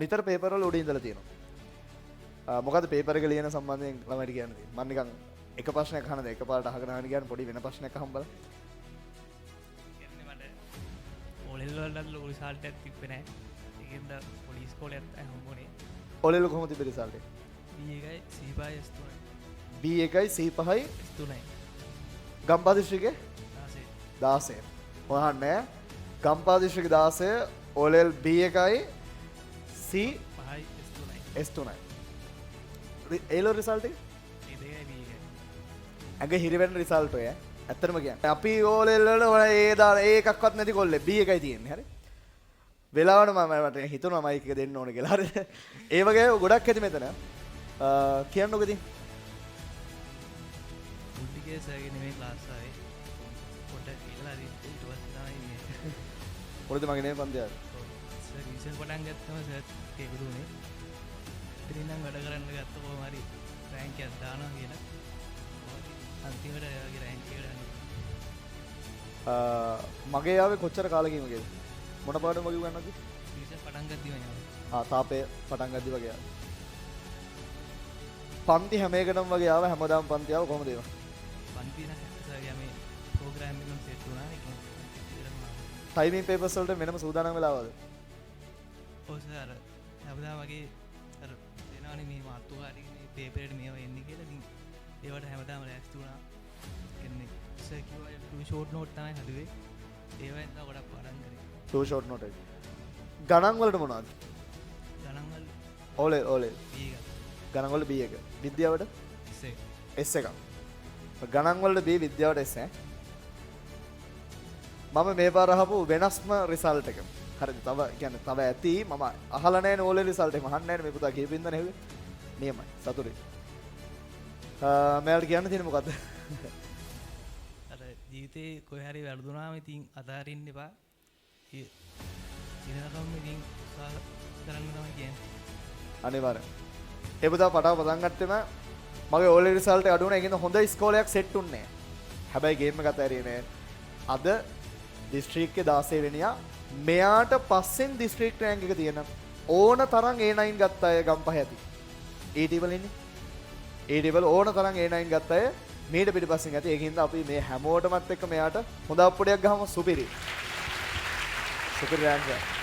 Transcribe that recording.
නිතර පේපර් වල උඩින් ඉඳලා තියෙනවා. මොකද පේපර් එක ලියන සම්බන්ධයෙන් ළමයිට කියන්නේ. මම නිකන් එක ප්‍රශ්නයක් අහනද එකපාරට අහගෙන අහගෙන ගියාම පොඩි වෙන ප්‍රශ්නයක් අහම් බලන්න. කියන්නේ මට ඕලෙල් වලට ලොකු රිසල්ට් එකක් තිබ්බේ නැහැ. ඒකෙන්ද පොඩි ඉස්කෝලේ හම්බුනේ. ඔලෙල් කොහොමද තිබ්බේ රිසල්ට් එක? B1යි C5යි S3යි. B1යි C5යි S3යි. ගම්පහ දිස්ත්‍රික්කේ 16. මොහන්නේ ගම්පහ දිස්ත්‍රික්කේ 16 ඔලෙල් B1යි C5යි S3යි. ඒලෝ රිසල්ට් එක? ඒ දෙකයි B1යි. ඇඟ හිරි වෙන රිසල්ට් ඔය. ඇත්තටම කියන්නේ. අපි ඕලෙල් වල ඒ දාන ඒකක්වත් නැති කොල්ලේ B1යි තියෙන්නේ. හරි. වෙලාවට මට හිතුණා මයික් එක දෙන්න ඕනේ කියලා. හරි. ඒ වගේ ගොඩක් ඇති මෙතන. කියන්නකො ඉතින්. මුල්ටිකේ සර්ගේ නෙමෙයි ක්ලාස් ආවේ. පොඩ්ඩක් ඉල්ලලා හරි ඊට පස්සේ තමයි මේ. පොඩ්ඩක් මගේ නේ පන්තිය. සර් රිසල්ට් පටන් ගත්තම සර් කෙබුදුනේ. ඉතින් නම් වැඩ කරන්න ගත්ත කොහොම හරි රෑන්ක් එකක් දානවා කියලා. අන්තිමට එයාගේ රෑන්ක් එකට මගේ යාවේ කොච්චර කාලෙකින් වගේද? මොන පාඩම වගේ උගන්නනවද? රිසල්ට් පටන් ගද්දිම යනවා. තාපේ පටන් ගද්දි වගේ ආවා. පන්ති හැම එකටම වගේ ආව හැමදාම පන්ති ආව කොහොමද ඒවා? පන්ති නම් සර්ගේ මේ ප්‍රෝග්‍රෑම් එකම සෙට් වුණා ඒක. ටයිමින් පේපර්ස් වලට වෙනම සූදානම් වෙලා ආවද? ඔව් සර්. හැමදාම වගේ අර දෙනවනේ මේ මාතෘකාරී මේ පේපර් එකට මේවා එන්නේ කියලා. ඉතින් ඒවට හැමදාම ලෑස්ති වුණා. කියන්නේ සර් කිව්වා ටූ ෂෝට් නෝට් තමයි හදුවේ. ඒවෙන් තමයි ගොඩක් පාඩම් කරේ. ටූ ෂෝට් නෝට් එක. ගණන් වලට මොනවද? ගණන් වල ඕලේ B එක. ගණන් වල B1. විද්‍යාවට S එක. S එකක්. ගණන් වලට B විද්‍යාවට S ඈ. මම මේ පාර අහපු වෙනස්ම රිසල්ට් එක. හරිද? තව කියන්නේ තව ඇති මම අහලා නැහැ ඕලේ රිසල්ට් එක. මහන්නේ නැහැ මේ පුතා කියපින්ද නෙවෙයි. නියමයි. සතුටුයි. මෑල්ට කියන්න තියෙන්නේ මොකද්ද? අර ජීවිතේ කොහේ හරි වැරදුනාම ඉතින් අතාරින්න එපා. ඉතිනකම් ඉතින් උත්සාහ කරන්න තමයි කියන්නේ. අනිවාර්යෙන්. ඒ පුතා පටන් ගත්තෙම මගේ ඕලේ රිසල්ට් එක අඩු වුණා. ඒකින්ද හොඳ ඉස්කෝලයක් සෙට් උන්නේ නැහැ. හැබැයි ගේම් එක අතහැරියේ නැහැ. අද දිස්ත්‍රික්කේ 16 වෙනියා මෙයාට පස්සෙන් දිස්ත්‍රික් රෑන්ක් එක තියෙන ඕන තරම් A9 ගත්ත අය ගම්පහ ඇති. AT වල ඉන්නේ. AT වල ඕන තරම් A9 ගත්ත අය මීට පිටිපස්සෙන් ඇති. ඒකින්ද අපි මේ හැමෝටමත් එක්ක මෙයාට හොඳ අප්පුඩයක් ගහමු සුපිරි. සුපිරි රෑන්ක් එක.